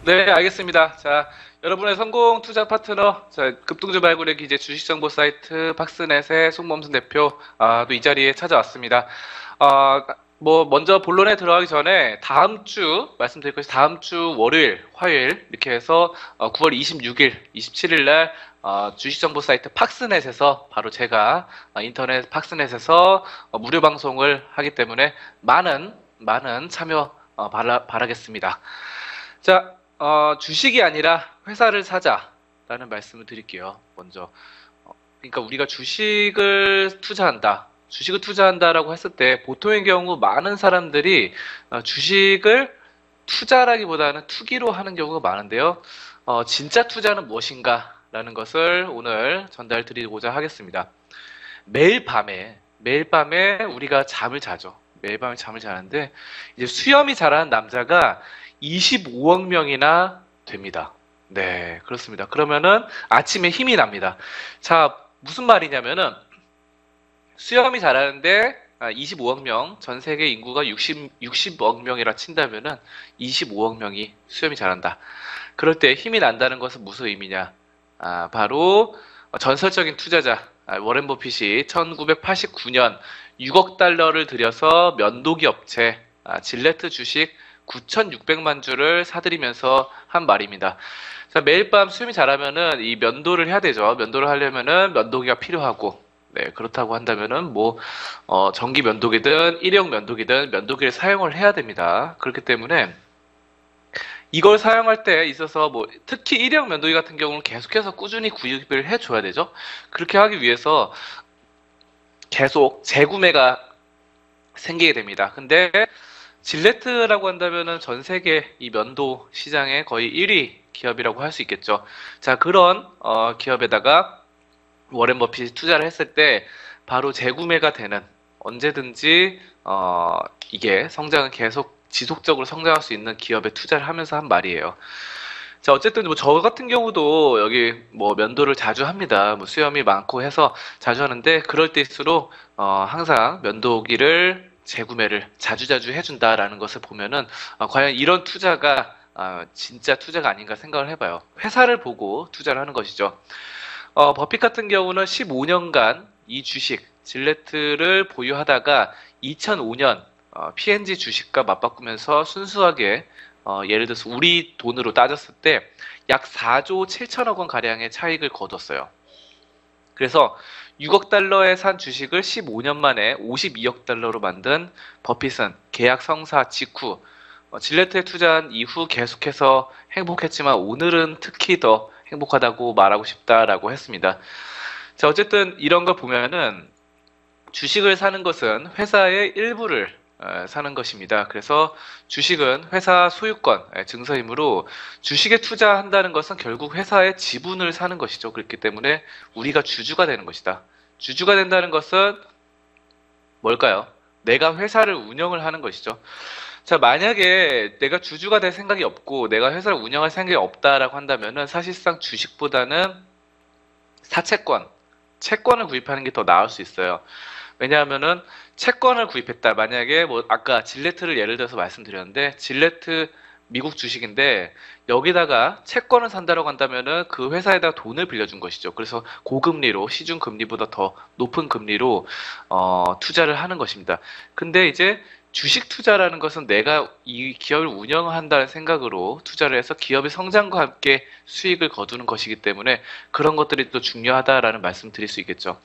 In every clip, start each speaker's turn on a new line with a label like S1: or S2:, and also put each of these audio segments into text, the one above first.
S1: 네, 알겠습니다. 자, 여러분의 성공 투자 파트너, 자, 급등주 발굴의 기재 주식정보 사이트 박스넷의 송범순 대표, 또 이 자리에 찾아왔습니다. 먼저 본론에 들어가기 전에 다음 주, 말씀드릴 것이 다음 주 월요일, 화요일, 이렇게 해서 9월 26일, 27일 날 주식정보 사이트 박스넷에서 바로 제가 인터넷 박스넷에서 무료 방송을 하기 때문에 많은 참여 바라겠습니다. 자, 주식이 아니라 회사를 사자라는 말씀을 드릴게요. 먼저. 그러니까 우리가 주식을 투자한다라고 했을 때 보통의 경우 많은 사람들이 주식을 투자라기보다는 투기로 하는 경우가 많은데요. 진짜 투자는 무엇인가라는 것을 오늘 전달 드리고자 하겠습니다. 매일 밤에 우리가 잠을 자죠. 매일 밤에 잠을 자는데 이제 수염이 자라는 남자가 25억 명이나 됩니다. 네, 그렇습니다. 그러면은 아침에 힘이 납니다. 자, 무슨 말이냐면은 수염이 자라는데 25억 명, 전 세계 인구가 60억 명이라 친다면은 25억 명이 수염이 자란다. 그럴 때 힘이 난다는 것은 무슨 의미냐? 바로 전설적인 투자자 워렌 버핏이 1989년 6억 달러를 들여서 면도기 업체 질레트 주식 9,600만 주를 사들이면서 한 말입니다. 자, 매일 밤 수염이 자라면은 이 면도를 해야 되죠. 면도를 하려면은 면도기가 필요하고, 네, 그렇다고 한다면은 전기 면도기든 일회용 면도기든 면도기를 사용을 해야 됩니다. 그렇기 때문에 이걸 사용할 때 있어서 특히 일회용 면도기 같은 경우는 계속해서 꾸준히 구입을 해줘야 되죠. 그렇게 하기 위해서 계속 재구매가 생기게 됩니다. 근데 질레트라고 한다면은 전 세계 이 면도 시장의 거의 1위 기업이라고 할 수 있겠죠. 자, 그런 기업에다가 워렌 버핏이 투자를 했을 때 바로 재구매가 되는 언제든지 이게 성장은 계속 지속적으로 성장할 수 있는 기업에 투자를 하면서 한 말이에요. 자, 어쨌든 저 같은 경우도 여기 면도를 자주 합니다. 수염이 많고 해서 자주 하는데 그럴 때일수록 항상 면도기를 재구매를 자주자주 해준다라는 것을 보면은 과연 이런 투자가 진짜 투자가 아닌가 생각을 해봐요. 회사를 보고 투자를 하는 것이죠. 버핏 같은 경우는 15년간 이 주식 질레트를 보유하다가 2005년 P&G 주식과 맞바꾸면서 순수하게 예를 들어서 우리 돈으로 따졌을 때 약 4조 7천억 원 가량의 차익을 거뒀어요. 그래서 6억 달러에 산 주식을 15년 만에 52억 달러로 만든 버핏은 계약 성사 직후 질레트에 투자한 이후 계속해서 행복했지만 오늘은 특히 더 행복하다고 말하고 싶다라고 했습니다. 자, 어쨌든 이런 걸 보면은 주식을 사는 것은 회사의 일부를 사는 것입니다. 그래서 주식은 회사 소유권, 증서이므로 주식에 투자한다는 것은 결국 회사의 지분을 사는 것이죠. 그렇기 때문에 우리가 주주가 되는 것이다. 주주가 된다는 것은 뭘까요? 내가 회사를 운영을 하는 것이죠. 자, 만약에 내가 주주가 될 생각이 없고 내가 회사를 운영할 생각이 없다라고 한다면은 사실상 주식보다는 채권을 구입하는 게 더 나을 수 있어요. 왜냐하면은 채권을 구입했다. 만약에 아까 질레트를 예를 들어서 말씀드렸는데 질레트 미국 주식인데 여기다가 채권을 산다고 한다면은 그 회사에다 돈을 빌려준 것이죠. 그래서 고금리로 시중 금리보다 더 높은 금리로 투자를 하는 것입니다. 근데 이제 주식 투자라는 것은 내가 이 기업을 운영한다는 생각으로 투자를 해서 기업의 성장과 함께 수익을 거두는 것이기 때문에 그런 것들이 또 중요하다라는 말씀 드릴 수 있겠죠.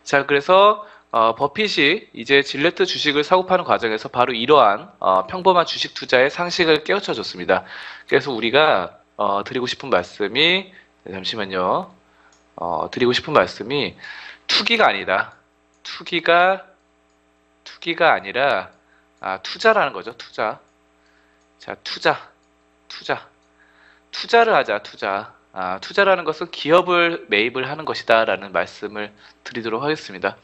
S1: 자, 그래서 버핏이 이제 질레트 주식을 사고 파는 과정에서 바로 이러한 평범한 주식 투자의 상식을 깨우쳐 줬습니다. 그래서 우리가 드리고 싶은 말씀이 잠시만요. 드리고 싶은 말씀이 투기가 아니다. 투기가 아니라 투자라는 거죠. 투자. 자, 투자를 하자. 투자라는 것은 기업을 매입을 하는 것이다 라는 말씀을 드리도록 하겠습니다.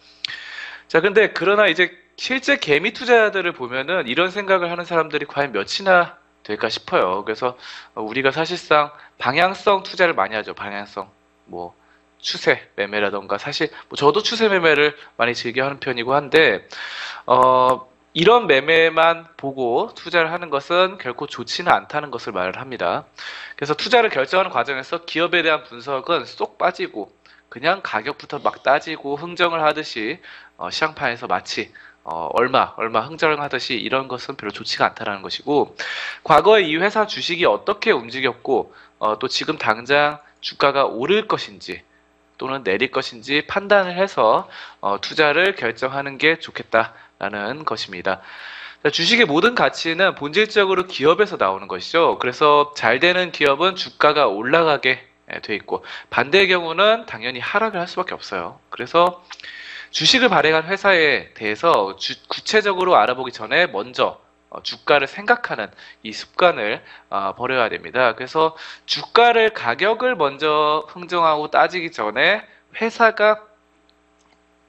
S1: 자, 근데 그러나 이제 실제 개미 투자자들을 보면은 이런 생각을 하는 사람들이 과연 몇이나 될까 싶어요. 그래서 우리가 사실상 방향성 투자를 많이 하죠. 방향성. 추세 매매라던가 사실 저도 추세 매매를 많이 즐겨 하는 편이고 한데 이런 매매만 보고 투자를 하는 것은 결코 좋지는 않다는 것을 말을 합니다. 그래서 투자를 결정하는 과정에서 기업에 대한 분석은 쏙 빠지고 그냥 가격부터 막 따지고 흥정을 하듯이 시장판에서 마치 얼마 흥정을 하듯이 이런 것은 별로 좋지가 않다라는 것이고, 과거에 이 회사 주식이 어떻게 움직였고 또 지금 당장 주가가 오를 것인지 또는 내릴 것인지 판단을 해서 투자를 결정하는 게 좋겠다라는 것입니다. 주식의 모든 가치는 본질적으로 기업에서 나오는 것이죠. 그래서 잘 되는 기업은 주가가 올라가게 돼 있고, 반대의 경우는 당연히 하락을 할 수밖에 없어요. 그래서 주식을 발행한 회사에 대해서 구체적으로 알아보기 전에 먼저 주가를 생각하는 이 습관을 버려야 됩니다. 그래서 가격을 먼저 흥정하고 따지기 전에 회사가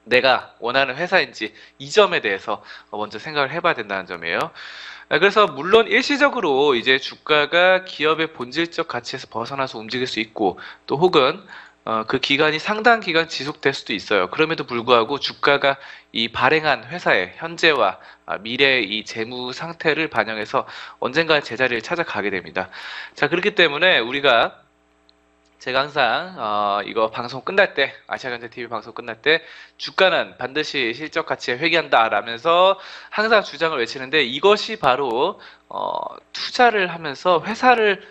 S1: 내가 원하는 회사인지 이 점에 대해서 먼저 생각을 해봐야 된다는 점이에요. 그래서 물론 일시적으로 이제 주가가 기업의 본질적 가치에서 벗어나서 움직일 수 있고, 또 혹은 그 기간이 상당 기간 지속될 수도 있어요. 그럼에도 불구하고 주가가 이 발행한 회사의 현재와 미래의 이 재무 상태를 반영해서 언젠가 제자리를 찾아가게 됩니다. 자, 그렇기 때문에 제가 항상 이거 방송 끝날 때, 아시아경제 TV 방송 끝날 때 주가는 반드시 실적 가치에 회귀한다 라면서 항상 주장을 외치는데, 이것이 바로 투자를 하면서 회사를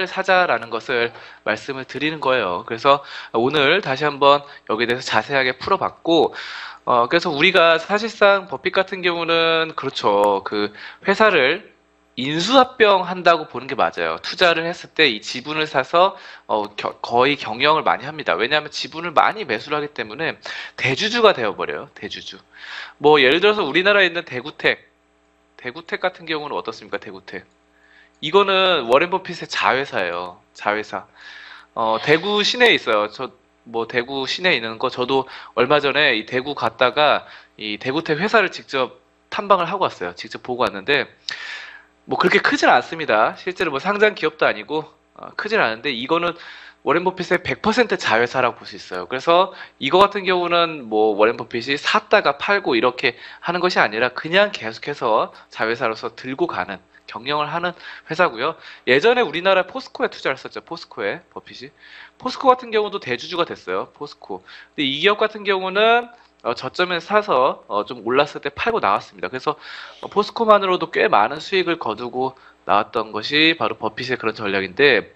S1: 사자라는 것을 말씀을 드리는 거예요. 그래서 오늘 다시 한번 여기에 대해서 자세하게 풀어봤고, 그래서 우리가 사실상 버핏 같은 경우는 그렇죠. 그 회사를 인수합병 한다고 보는 게 맞아요. 투자를 했을 때 이 지분을 사서 거의 경영을 많이 합니다. 왜냐하면 지분을 많이 매수를 하기 때문에 대주주가 되어버려요. 대주주. 뭐 예를 들어서 우리나라에 있는 대구텍 같은 경우는 어떻습니까? 대구텍. 이거는 워렌 버핏의 자회사예요. 자회사. 대구 시내에 있어요. 뭐 대구 시내에 있는 거 저도 얼마 전에 이 대구 갔다가 이 대구텍 회사를 직접 탐방을 하고 왔어요. 직접 보고 왔는데 뭐 그렇게 크진 않습니다. 실제로 뭐 상장 기업도 아니고 크진 않은데, 이거는 워렌 버핏의 100% 자회사라고 볼 수 있어요. 그래서 이거 같은 경우는 뭐 워렌 버핏이 샀다가 팔고 이렇게 하는 것이 아니라 그냥 계속해서 자회사로서 들고 가는, 경영을 하는 회사고요. 예전에 우리나라 포스코에 투자를 했었죠. 포스코에 버핏이. 포스코 같은 경우도 대주주가 됐어요. 포스코. 근데 이 기업 같은 경우는 저점에 사서 좀 올랐을 때 팔고 나왔습니다. 그래서 포스코만으로도 꽤 많은 수익을 거두고 나왔던 것이 바로 버핏의 그런 전략인데,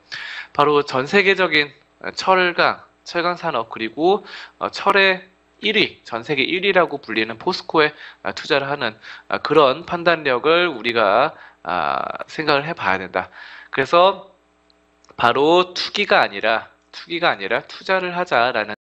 S1: 바로 전 세계적인 철강 산업, 그리고 철의 1위, 전 세계 1위라고 불리는 포스코에 투자를 하는 그런 판단력을 우리가 생각을 해봐야 된다. 그래서 바로 투기가 아니라 투자를 하자라는